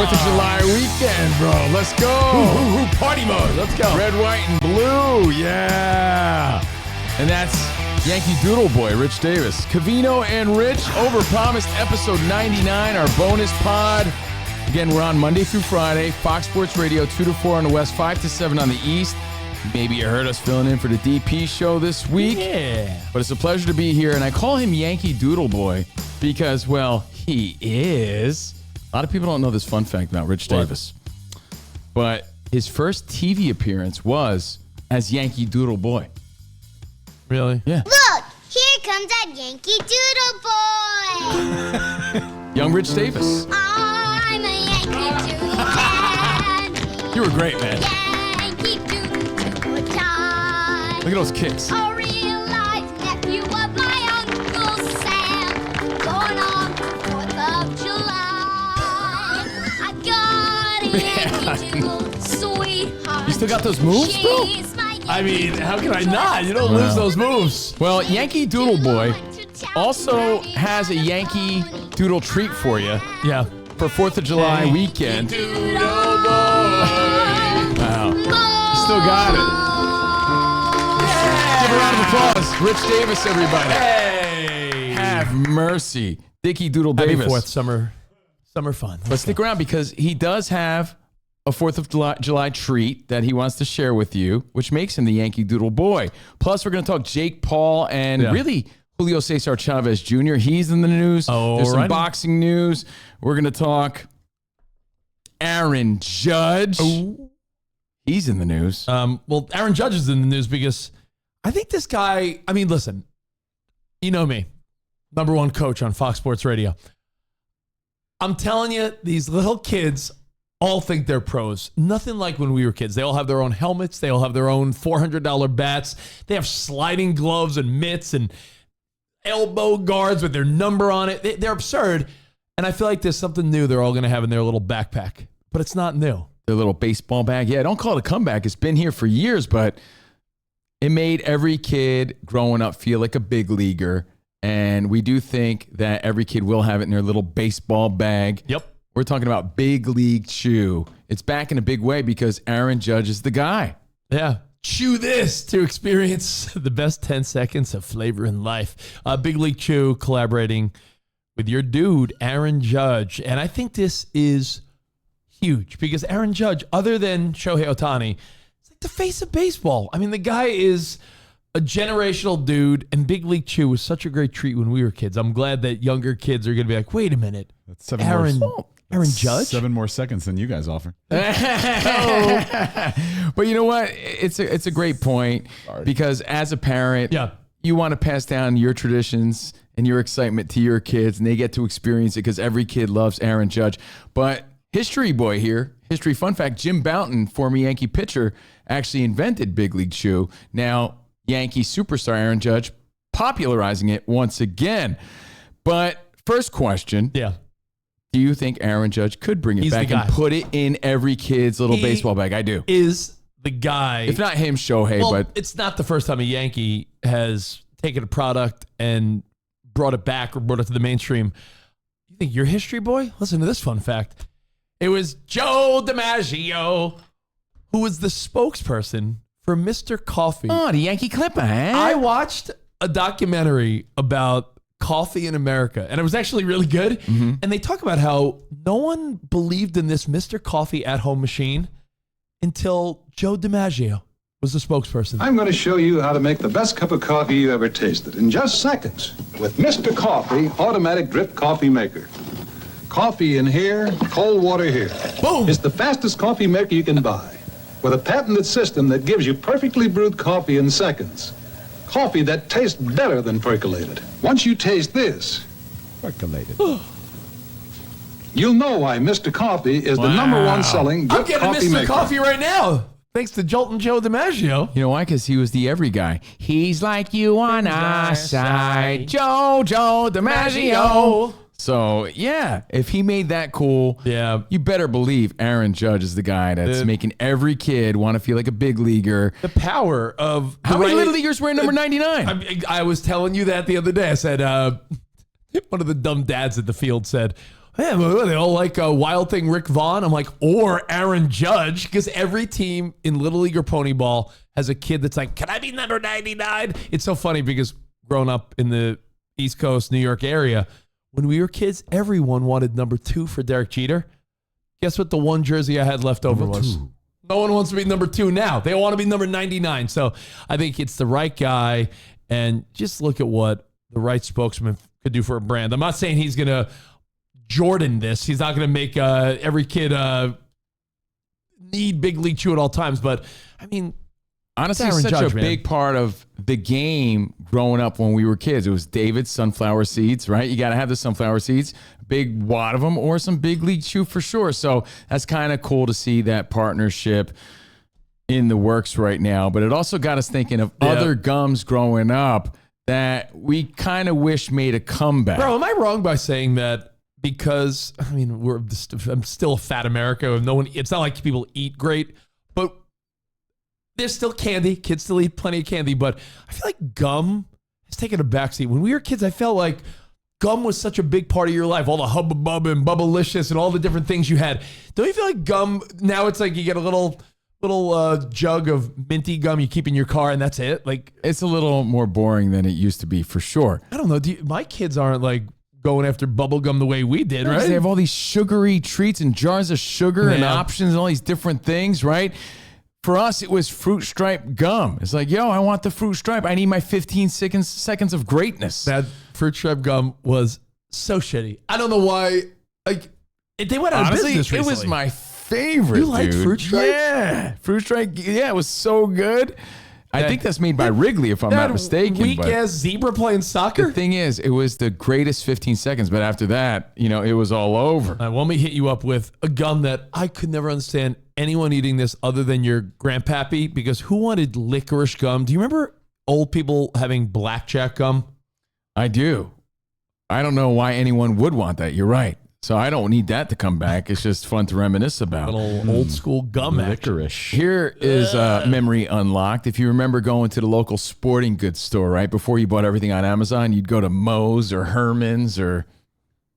4th of July weekend, bro. Let's go. Party mode. Let's go. Red, white, and blue. Yeah. And that's Yankee Doodle Boy, Rich Davis. Covino and Rich, Overpromised, episode 99, our bonus pod. Again, we're on Monday through Friday, Fox Sports Radio, 2 to 4 on the West, 5 to 7 on the East. Maybe you heard us filling in for the DP show this week. Yeah. But it's a pleasure to be here. And I call him Yankee Doodle Boy because, well, he is. A lot of people don't know this fun fact about Rich Davis. But his first TV appearance was as Yankee Doodle Boy. Really? Yeah. Look, here comes that Yankee Doodle Boy. Young Rich Davis. I'm a Yankee Doodle Dandy. You were great, man. Yankee Doodle time. Look at those kicks. A real life nephew of my Uncle Sam. Born on the 4th of July. I got a Yankee Doodle sweetheart. You still got those moves, bro? She's my I mean, Yankee how can I Doodle not? You don't lose those moves. Well, Yankee Doodle Boy also has a Yankee Doodle treat for you Yeah. for 4th of July weekend. Doodle boy. Wow. You still got it. Give a round of applause. Rich Davis, everybody. Hey. Have mercy. Dicky Doodle Happy Davis. 4th summer fun. But stick around because he does have a 4th of July treat that he wants to share with you, which makes him the Yankee Doodle Boy. Plus, we're going to talk Jake Paul and really Julio Cesar Chavez Jr. He's in the news. There's some boxing news. We're going to talk Aaron Judge. Ooh. He's in the news. Well, Aaron Judge is in the news because I think this guy, I mean, listen, you know me, number one coach on Fox Sports Radio. I'm telling you, these little kids all think they're pros. Nothing like when we were kids. They all have their own helmets. They all have their own $400 bats. They have sliding gloves and mitts and elbow guards with their number on it. They're absurd. And I feel like there's something new they're all going to have in their little backpack. But it's not new. Their little baseball bag. Yeah, don't call it a comeback. It's been here for years, but it made every kid growing up feel like a big leaguer. And we do think that every kid will have it in their little baseball bag. Yep. We're talking about Big League Chew. It's back in a big way because Aaron Judge is the guy. Yeah. Chew this to experience the best 10 seconds of flavor in life. Big League Chew collaborating with your dude, Aaron Judge. And I think this is huge because Aaron Judge, other than Shohei Ohtani, is like the face of baseball. I mean, the guy is a generational dude, and Big League Chew was such a great treat when we were kids. I'm glad that younger kids are going to be like, wait a minute. That's Aaron Judge? 7 more seconds than you guys offer. But you know what? It's a great point because as a parent, you want to pass down your traditions and your excitement to your kids, and they get to experience it because every kid loves Aaron Judge. But history boy here, history fun fact, Jim Bouton, former Yankee pitcher, actually invented Big League Chew. Now, Yankee superstar Aaron Judge popularizing it once again. But first question. Yeah. Do you think Aaron Judge could bring it back and put it in every kid's little baseball bag? I do. Is the guy. If not him, Shohei, but it's not the first time a Yankee has taken a product and brought it back or brought it to the mainstream. You think you're history boy? Listen to this fun fact. It was Joe DiMaggio who was the spokesperson for Mr. Coffee. Oh, the Yankee Clipper, huh? I watched a documentary about coffee in America, and it was actually really good. Mm-hmm. And they talk about how no one believed in this Mr. Coffee at-home machine until Joe DiMaggio was the spokesperson. I'm going to show you how to make the best cup of coffee you ever tasted in just seconds with Mr. Coffee Automatic Drip Coffee Maker. Coffee in here, cold water here. Boom! It's the fastest coffee maker you can buy with a patented system that gives you perfectly brewed coffee in seconds. Coffee that tastes better than percolated. Once you taste this, Percolated. you'll know why Mr. Coffee is the number one selling I'm drip getting coffee Mr. maker. Coffee right now, thanks to Joltin' Joe DiMaggio. you know why? Because he was the every guy. He's like you on our side, Joe DiMaggio. So, yeah, if he made that cool, you better believe Aaron Judge is the guy that's making every kid want to feel like a big leaguer. The power of... How many little leaguers wear number 99? I was telling you that the other day. I said, one of the dumb dads at the field said, man, they all like Wild Thing Rick Vaughn. I'm like, or Aaron Judge, because every team in Little League or Pony Ball has a kid that's like, can I be number 99? It's so funny because growing up in the East Coast, New York area, when we were kids, everyone wanted number 2 for Derek Jeter. Guess what the one jersey I had left over was? No one wants to be number 2 now. They want to be number 99. So I think it's the right guy. And just look at what the right spokesman could do for a brand. I'm not saying he's going to Jordan this. He's not going to make every kid need Big League Chew at all times. But, I mean, honestly, it's such a big part of the game growing up when we were kids. It was David's sunflower seeds, right? You got to have the sunflower seeds, big wad of them, or some Big League Chew for sure. So that's kind of cool to see that partnership in the works right now. But it also got us thinking of other gums growing up that we kind of wish made a comeback. Bro, am I wrong by saying that? Because, I mean, I'm still a fat America. It's not like people eat great, but there's still candy. Kids still eat plenty of candy, but I feel like gum has taken a backseat. When we were kids, I felt like gum was such a big part of your life. All the Hubba Bubba and Bubblicious and all the different things you had. Don't you feel like gum, now it's like you get a little jug of minty gum you keep in your car and that's it? Like, it's a little more boring than it used to be for sure. I don't know. My kids aren't like going after bubble gum the way we did, right? They have all these sugary treats and jars of sugar and options and all these different things, right? For us, it was fruit stripe gum. It's like, yo, I want the fruit stripe. I need my 15 seconds of greatness. That fruit stripe gum was so shitty. I don't know why. Like, they went out of business recently. It was my favorite. You liked fruit stripe? Yeah, fruit stripe. Yeah, it was so good. I think that's made by Wrigley, if I'm not mistaken. Weak-ass zebra playing soccer? The thing is, it was the greatest 15 seconds, but after that, it was all over. Let me hit you up with a gum that I could never understand anyone eating this other than your grandpappy, because who wanted licorice gum? Do you remember old people having blackjack gum? I do. I don't know why anyone would want that. You're right. So I don't need that to come back. It's just fun to reminisce about. Little old school gum licorice. Here is memory unlocked. If you remember going to the local sporting goods store, right? Before you bought everything on Amazon, you'd go to Moe's or Herman's or,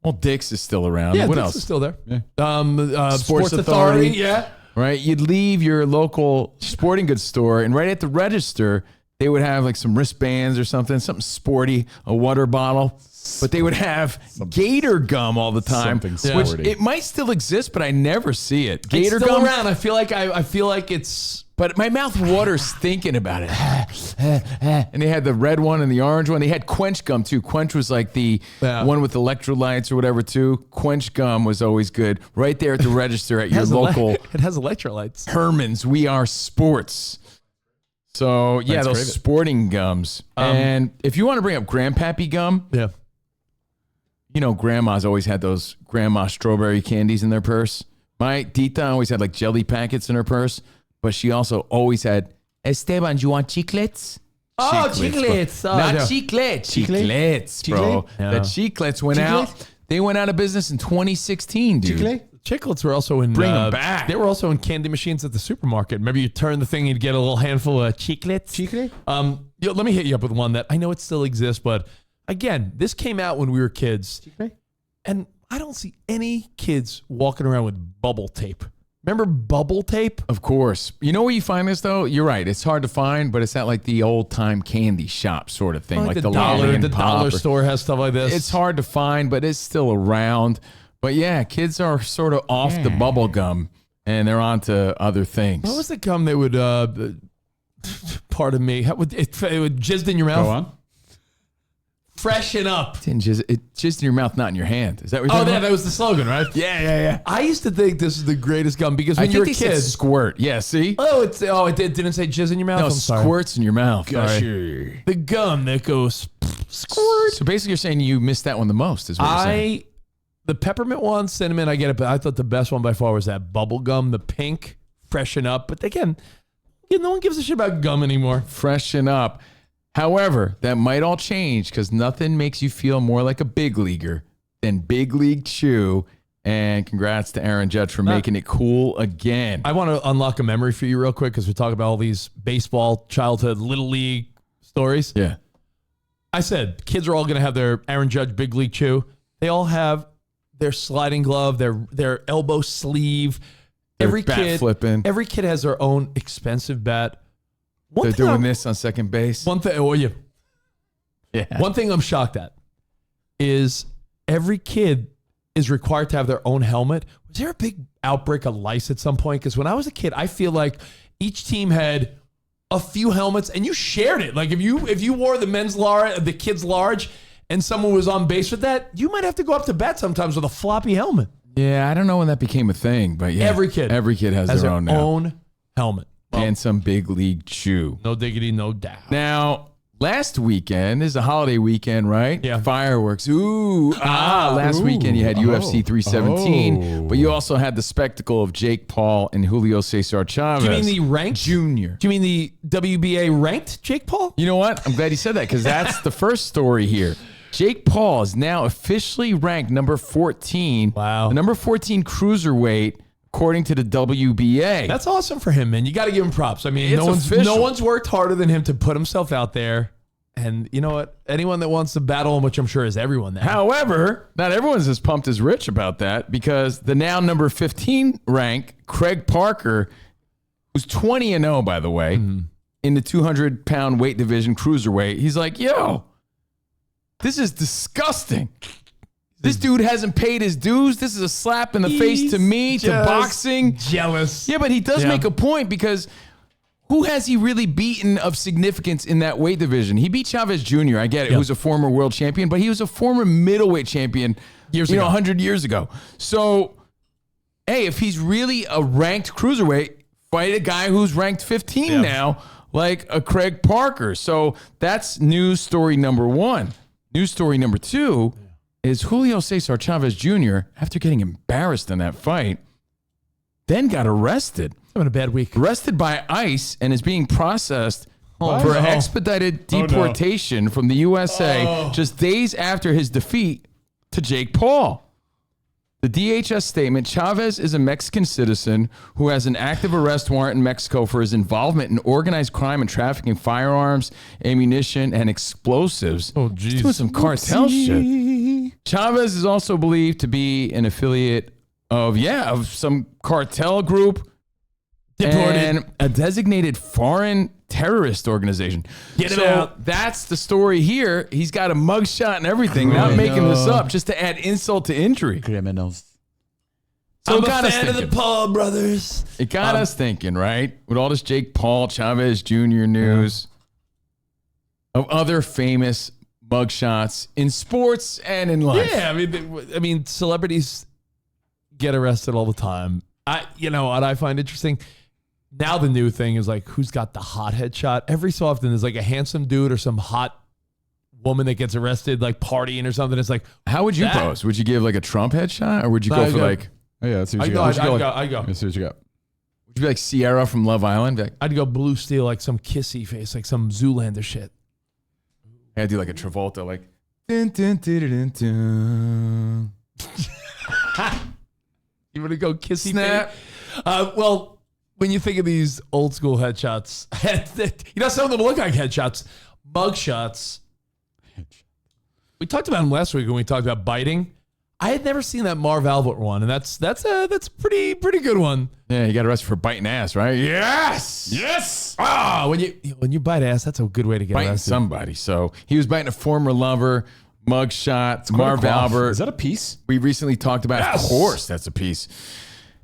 well, Dick's is still around. Yeah, what Dick's else? is still there. Yeah. Sports Authority. Yeah. Right? You'd leave your local sporting goods store, and right at the register, they would have like some wristbands or something sporty, a water bottle. But they would have Gator gum all the time, which it might still exist, but I never see it. Gator it's still gum around. I feel like it's. But my mouth waters thinking about it. And they had the red one and the orange one. They had Quench gum too. Quench was like the one with electrolytes or whatever too. Quench gum was always good. Right there at the register at your local. It has electrolytes. Herman's. We Are Sports. So yeah, those sporting gums. And if you want to bring up Grandpappy gum, grandma's always had those grandma strawberry candies in their purse. My tita always had like jelly packets in her purse, but she also always had, Esteban, do you want chiclets? Oh, chiclets. Oh, not chiclets. Chiclets, bro. Yeah. The chiclets went out. They went out of business in 2016, dude. Chiclets were also in... Bring them back. They were also in candy machines at the supermarket. Remember you turn the thing and you'd get a little handful of chiclets? Let me hit you up with one that I know it still exists, but... Again, this came out when we were kids, and I don't see any kids walking around with bubble tape. Remember bubble tape? Of course. You know where you find this, though? You're right. It's hard to find, but it's at like the old-time candy shop sort of thing. Like the dollar store has stuff like this. It's hard to find, but it's still around. But yeah, kids are sort of off the bubble gum, and they're on to other things. What was the gum that would, pardon me, it would jizzed in your mouth? Go on. Freshen up. It just in your mouth, not in your hand. Is that what you're talking about? That was the slogan, right? Yeah. I used to think this is the greatest gum because when you were a kid, squirt. Yeah, see? It didn't say jizz in your mouth. No, squirts in your mouth. The gum that goes squirt. So basically, you're saying you missed that one the most. Is what you're saying? The peppermint one, cinnamon, I get it, but I thought the best one by far was that bubble gum, the pink, Freshen Up. But again, no one gives a shit about gum anymore. Freshen Up. However, that might all change because nothing makes you feel more like a big leaguer than Big League Chew. And congrats to Aaron Judge for making it cool again. I want to unlock a memory for you real quick because we're talking about all these baseball, childhood, little league stories. Yeah. I said kids are all going to have their Aaron Judge Big League Chew. They all have their sliding glove, their elbow sleeve. They're bat flipping. Every kid has their own expensive bat. They're doing this on second base. One thing, One thing I'm shocked at is every kid is required to have their own helmet. Was there a big outbreak of lice at some point? Because when I was a kid, I feel like each team had a few helmets and you shared it. Like if you wore the kids large and someone was on base with that, you might have to go up to bat sometimes with a floppy helmet. Yeah, I don't know when that became a thing, but yeah. Every kid has their own helmet. Well, and some big league shoe. No diggity, no doubt. Now, last weekend is a holiday weekend, right? Yeah. Fireworks. Last weekend you had UFC 317, but you also had the spectacle of Jake Paul and Julio Cesar Chavez. Do you mean the ranked Junior? Do you mean the WBA ranked Jake Paul? You know what? I'm glad you said that because that's the first story here. Jake Paul is now officially ranked number 14. Wow. The number 14 cruiserweight, according to the WBA. That's awesome for him, man. You got to give him props. I mean, It's no one's worked harder than him to put himself out there. And you know what? Anyone that wants to battle him, which I'm sure is everyone there. However, not everyone's as pumped as Rich about that because the now number 15 rank, Craig Parker, who's 20-0, by the way, in the 200-pound weight division, cruiserweight, he's like, yo, this is disgusting. This dude hasn't paid his dues. This is a slap in the face to me, to boxing. Jealous. Yeah, but he does make a point because who has he really beaten of significance in that weight division? He beat Chavez Jr., I get it, who's a former world champion, but he was a former middleweight champion 100 years ago. So, hey, if he's really a ranked cruiserweight, fight a guy who's ranked 15 now, like a Craig Parker. So that's news story number one. News story number two is Julio Cesar Chavez Jr., after getting embarrassed in that fight, then got arrested. Having a bad week. Arrested by ICE and is being processed for expedited deportation from the USA just days after his defeat to Jake Paul. The DHS statement, Chavez is a Mexican citizen who has an active arrest warrant in Mexico for his involvement in organized crime and trafficking firearms, ammunition, and explosives. Oh, geez. He's doing some cartel shit. Chavez is also believed to be an affiliate of some cartel group and a designated foreign terrorist organization. Get him out. That's the story here. He's got a mugshot and everything. Not making this up, just to add insult to injury. Criminals. So I'm a fan of the Paul brothers. It got us thinking, right? With all this Jake Paul, Chavez Jr. news of other famous mugshots in sports and in life. Yeah, I mean, celebrities get arrested all the time. You know what I find interesting? Now the new thing is like, who's got the hot headshot? Every so often there's like a handsome dude or some hot woman that gets arrested, like partying or something. It's like, how would you pose? Would you give like a Trump headshot, or would you go for like? Oh yeah, let's see what you got. I go. Let's see what you got. Would you be like Sierra from Love Island? Like, I'd go Blue Steel, like some kissy face, like some Zoolander shit. I'd do like a Travolta, like. Dun, dun, dun, dun, dun, dun. You want to go kissy Snap. face? Well, when you think of these old school headshots, some of them look like headshots. Mugshots. We talked about them last week when we talked about biting. I had never seen that Marv Albert one, and that's a pretty good one. Yeah, you got arrested for biting ass, right? Yes. When you bite ass, that's a good way to get biting arrested. somebody. So he was biting a former lover. Mugshot. Marv Albert. Is that a piece? We recently talked about. Of course, that's a piece.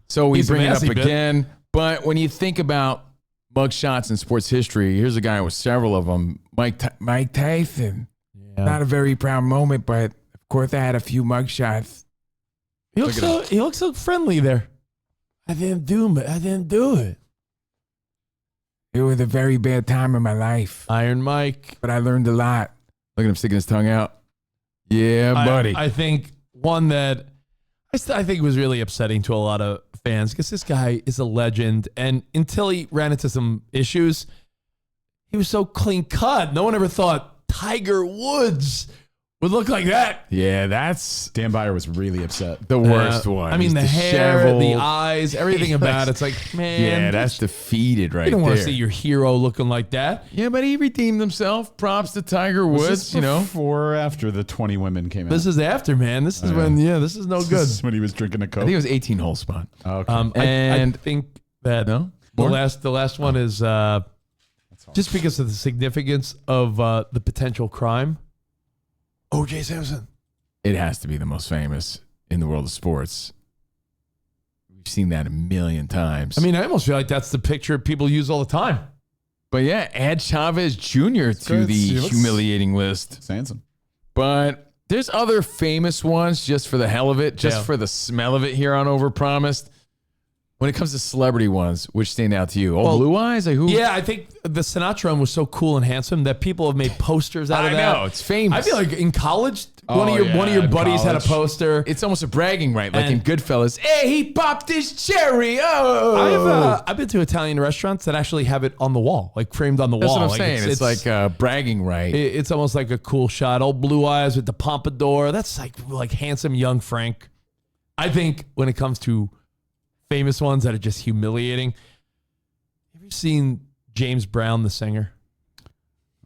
So we bring it up again. But when you think about mugshots in sports history, here's a guy with several of them. Mike Tyson. Yeah. Not a very proud moment, but of course I had a few mugshots. He looks so friendly there. I didn't do it. It was a very bad time in my life. Iron Mike. But I learned a lot. Look at him sticking his tongue out. Yeah, buddy. I think one that I think was really upsetting to a lot of fans because this guy is a legend. And until he ran into some issues, he was so clean cut. No one ever thought Tiger Woods would look like that. Yeah, that's Dan Byer was really upset. the worst one. I mean, He's the hair, the disheveled. eyes, everything about it's like, man. Yeah, that's defeated right You don't want to there. see your hero looking like that. Yeah, but he redeemed himself. Props to Tiger Was Woods, this you know. before or after the 20 women came out? This is after, man. This is when, this is no good. This is when he was drinking a I Coke. think it was 18 hole spot. Oh, okay. I And- think that No? the More? last one is just because of the significance of the potential crime. O.J. Simpson. It has to be the most famous in the world of sports. We've seen that a million times. I mean, I almost feel like that's the picture people use all the time. but yeah, add Chavez Jr. to good. the See, let's- humiliating list. Sanson. But there's other famous ones just for the hell of it, just Yeah. for the smell of it here on Overpromised. When it comes to celebrity ones, which stand out to you? Oh, Well, Blue Eyes? Like, who? Yeah, I think the Sinatra one was so cool and handsome that people have made posters out of I that. know, it's famous. I feel like in college, one Oh, of your yeah, in buddies had a college. poster. It's almost a bragging right, like in And- Goodfellas. Hey, he popped his cherry. Oh, I've been to Italian restaurants that actually have it on the wall, like framed on the that's wall. what I'm Like, saying. It's like a bragging right. it's almost like a cool shot. Old Blue Eyes with the pompadour. That's like handsome young Frank. I think when it comes to famous ones that are just humiliating, have you seen James Brown, the singer?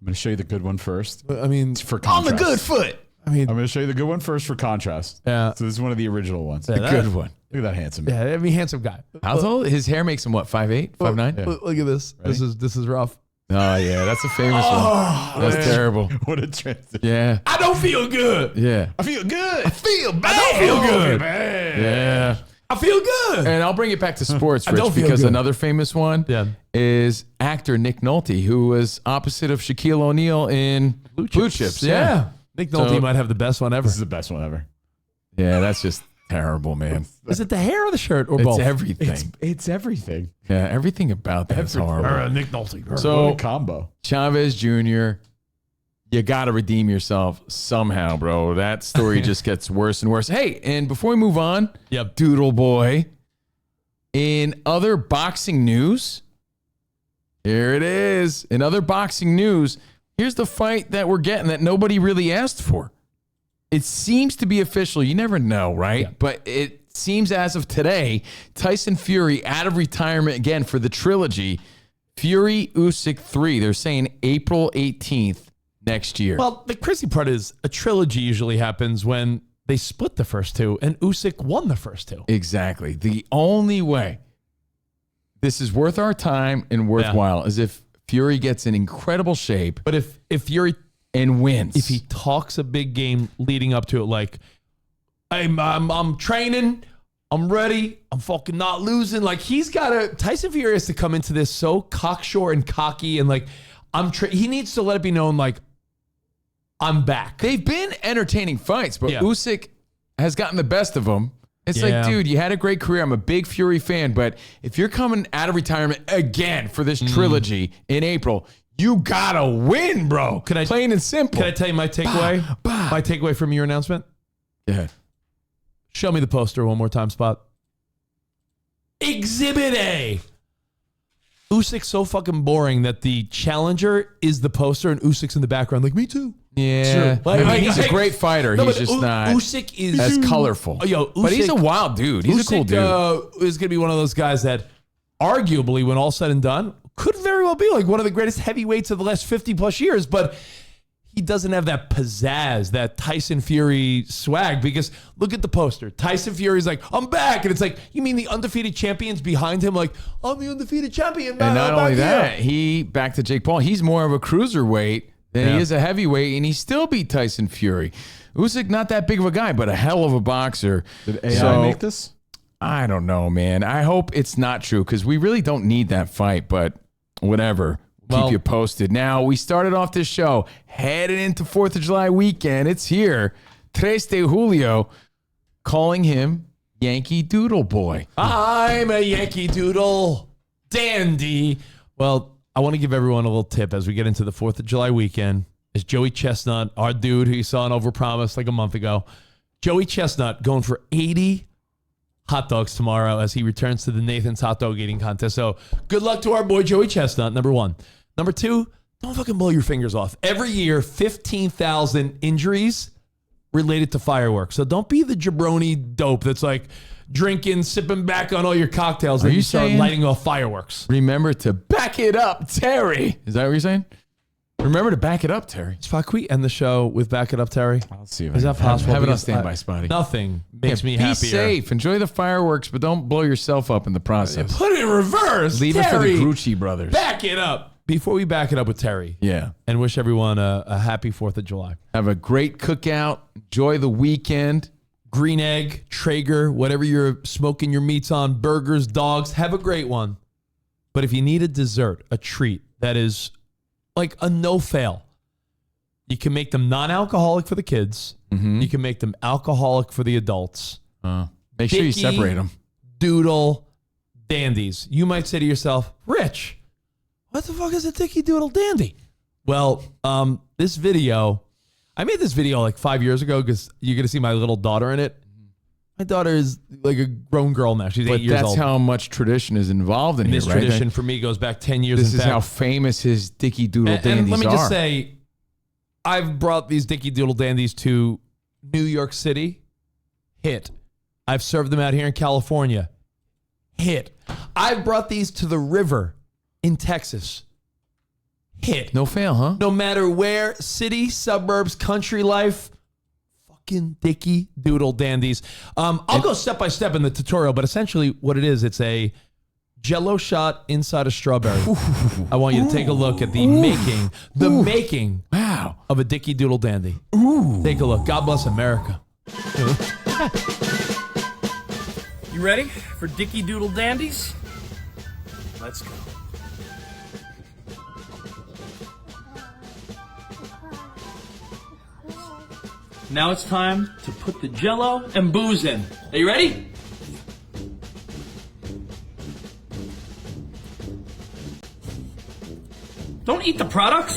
I'm going to show you the good one first. I mean, For on the contrast. good foot. I mean, I'm going to show you the good one first for contrast. Yeah. So this is one of the original ones. Yeah, Look that- Good one. at that handsome. yeah, I mean, handsome guy. How tall? His hair makes him what? 5'8", 5'9"? Yeah. Look at this. Ready? This is rough. Oh yeah, that's a famous one. That's man. terrible. What a transition. Yeah, I don't feel good. yeah, I feel good. Feel bad. I don't feel good. yeah. I feel good. And I'll bring it back to sports, I don't Rich, feel because good. another famous one Yeah. is actor Nick Nolte, who was opposite of Shaquille O'Neal in Blue Chips. Yeah. Nick Nolte So- might have the best one ever. This is the best one ever. Yeah, that's just terrible, man. Is it the hair or the shirt or It's both? everything. It's everything. Yeah, everything about that is horrible. Nick Nolte. What So a combo. Chavez Jr., you got to redeem yourself somehow, bro. That story just gets worse and worse. Hey, and before we move on, Yep. Doodle Boy, in other boxing news, here it is. In other boxing news, here's the fight that we're getting that nobody really asked for. It seems to be official. You never know, right? Yeah. But it seems as of today, Tyson Fury out of retirement again for the trilogy. Fury Usyk 3. They're saying April 18th next year. Well, the crazy part is a trilogy usually happens when they split the first two, and Usyk won the first two. Exactly. The only way this is worth our time and worthwhile is if Fury gets in incredible shape But if Fury, and wins. if he talks a big game leading up to it, like I'm training, I'm ready, I'm fucking not losing. Like Tyson Fury has to come into this so cocksure and cocky and like he needs to let it be known like I'm back. They've been entertaining fights, but Yeah. Usyk has gotten the best of them. It's Yeah. like, dude, you had a great career. I'm a big Fury fan, but if you're coming out of retirement again for this trilogy in April, you gotta win, bro. Plain and simple. Can I tell you my takeaway? My takeaway from your announcement? Yeah. Show me the poster one more time, Spot. Exhibit A. Usyk's so fucking boring that the challenger is the poster and Usyk's in the background. Like, me too. Yeah. Like- I mean, he's a great fighter. No, he's but just not Usyk is as colorful. Yo, but he's a Usyk- wild dude. He's a cool dude. Is going to be one of those guys that arguably, when all said and done, could very well be like one of the greatest heavyweights of the last 50 plus years, but he doesn't have that pizzazz, that Tyson Fury swag, because look at the poster. Tyson Fury's like, I'm back. And it's like, you mean the undefeated champion's behind him? Like, I'm the undefeated champion. And man, not I'm only back that, here." he, back to Jake Paul, he's more of a cruiserweight than Yeah. he is a heavyweight, and he still beat Tyson Fury. Usyk, not that big of a guy, but a hell of a boxer. Did AI So, make this? I don't know, man. I hope it's not true because we really don't need that fight, but whatever. Well- Keep you posted. Now, we started off this show headed into 4th of July weekend. It's here. 3 de Julio, calling him Yankee Doodle Boy. I'm a Yankee Doodle dandy. Well, I want to give everyone a little tip as we get into the 4th of July weekend. Is Joey Chestnut, our dude who you saw in Overpromised like a month ago. Joey Chestnut going for 80 hot dogs tomorrow as he returns to the Nathan's hot dog eating contest. So good luck to our boy Joey Chestnut, number one. Number two, don't fucking blow your fingers off. Every year, 15,000 injuries related to fireworks. So don't be the jabroni dope that's like drinking, sipping back on all your cocktails and you start lighting off fireworks. Remember to back it up, Terry. Is that what you're saying? Remember to back it up, Terry. Spot, can we end the show with Back It Up, Terry? I'll see if Is that possible? Have it on Because standby, Spotty. Nothing makes me be happier. Be safe. Enjoy the fireworks, but don't blow yourself up in the process. Put it in reverse. Leave Terry, it for the Grucci brothers. Back it up. Before we back it up with Terry. Yeah. And wish everyone a happy 4th of July. Have a great cookout. Enjoy the weekend. Green egg, Traeger, whatever you're smoking your meats on, burgers, dogs, have a great one. But if you need a dessert, a treat that is like a no-fail, you can make them non-alcoholic for the kids. Mm-hmm. You can make them alcoholic for the adults. Make sure you separate them. Doodle, Dandies. You might say to yourself, Rich, what the fuck is a Dicky Doodle Dandy? Well, this video, I made this video like 5 years ago because you're going to see my little daughter in it. My daughter is like a grown girl now. She's 8 years old. That's how much tradition is involved in this here, right? Tradition for me goes back 10 years. This is how famous his Dicky Doodle Dandies are. And let me just say, I've brought these Dicky Doodle Dandies to New York City. Hit. I've served them out here in California. Hit. I've brought these to the river in Texas. Hit. No fail, huh? No matter where, city, suburbs, country life, fucking Dicky Doodle Dandies. I'll go step by step in the tutorial, but essentially what it is, it's a Jell-O shot inside a strawberry. I want you to take a look at the making Wow. of a Dicky Doodle Dandy. Take a look. God bless America. You ready for Dicky Doodle Dandies? Let's go. Now it's time to put the Jell-O and booze in. Are you ready? Don't eat the products.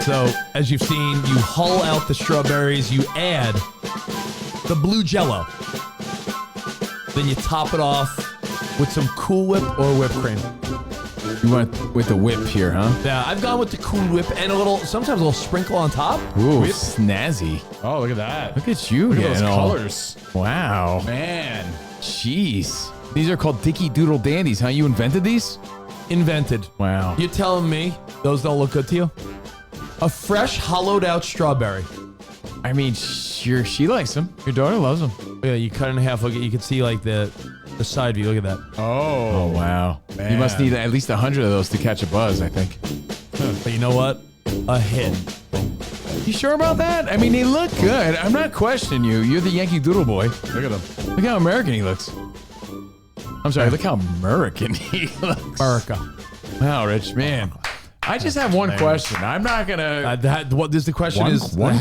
So, as you've seen, you hull out the strawberries, you add the blue Jell-O. Then you top it off with some Cool Whip or whipped cream. You went with the whip here, huh? Yeah, I've gone with the Cool Whip and sometimes a little sprinkle on top. Ooh, snazzy. Oh, look at that. Look at you Look at getting those all- colors. Wow. Man. Jeez. These are called Dicky Doodle Dandies, huh? You invented these? Invented. Wow. You're telling me those don't look good to you? A fresh, hollowed out strawberry. I mean, she likes them. Your daughter loves them. Yeah, you cut it in half. Look, you can see like the side view. Look at that. Oh, wow. Man. You must need at least 100 of those to catch a buzz, I think. But you know what? A hit. You sure about that? I mean, they look good. I'm not questioning you. You're the Yankee Doodle boy. Look at them. Look how American he looks. I'm sorry, look how American he looks. America. Wow, Rich, man. I just have one question. I'm not gonna. What is the question? One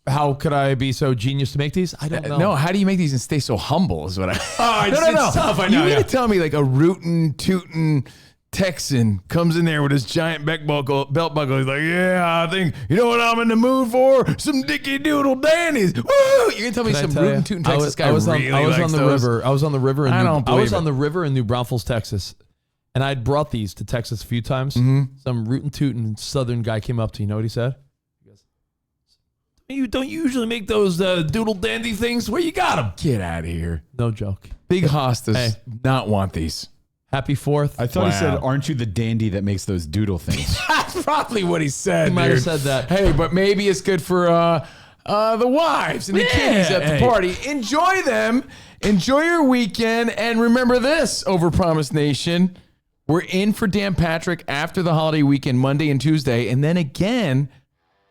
How could I be so genius to make these? I don't know. No, how do you make these and stay so humble? Is what I. Oh, it's tough. I know. You Yeah. mean to tell me like a rootin' tootin' Texan comes in there with his giant belt buckle. He's like, yeah, I think you know what I'm in the mood for? Some Dicky Doodle Dandies. Woo! You can tell me some rootin' tootin' Texas guy really likes on the those. river. I was on the river. I don't believe I was on it. the river in New Braunfels, Texas, and I'd brought these to Texas a few times. Mm-hmm. Some rootin' tootin' Southern guy came up to you. Know what he said? He goes, "You don't usually make those Doodle Dandy things. Where you got them?" Get out of here. No joke. Big hostas Hey. not want these. Happy 4th. I thought he said, Wow. aren't you the dandy that makes those doodle things? That's probably what he said. He might have dude. said that. Hey, but maybe it's good for the wives and the kiddies at the hey. party. Enjoy them. Enjoy your weekend. And remember this, Overpromised Nation. We're in for Dan Patrick after the holiday weekend, Monday and Tuesday. And then again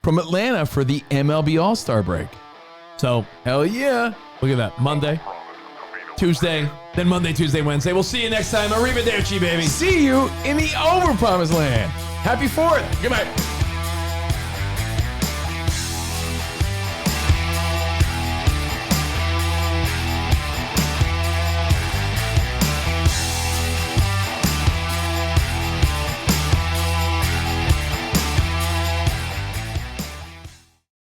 from Atlanta for the MLB All-Star break. So Hell yeah. look at that. Monday, Tuesday, then Monday, Tuesday, Wednesday. We'll see you next time. Arrivederci, baby. See you in the Overpromised land. Happy 4th. Goodbye.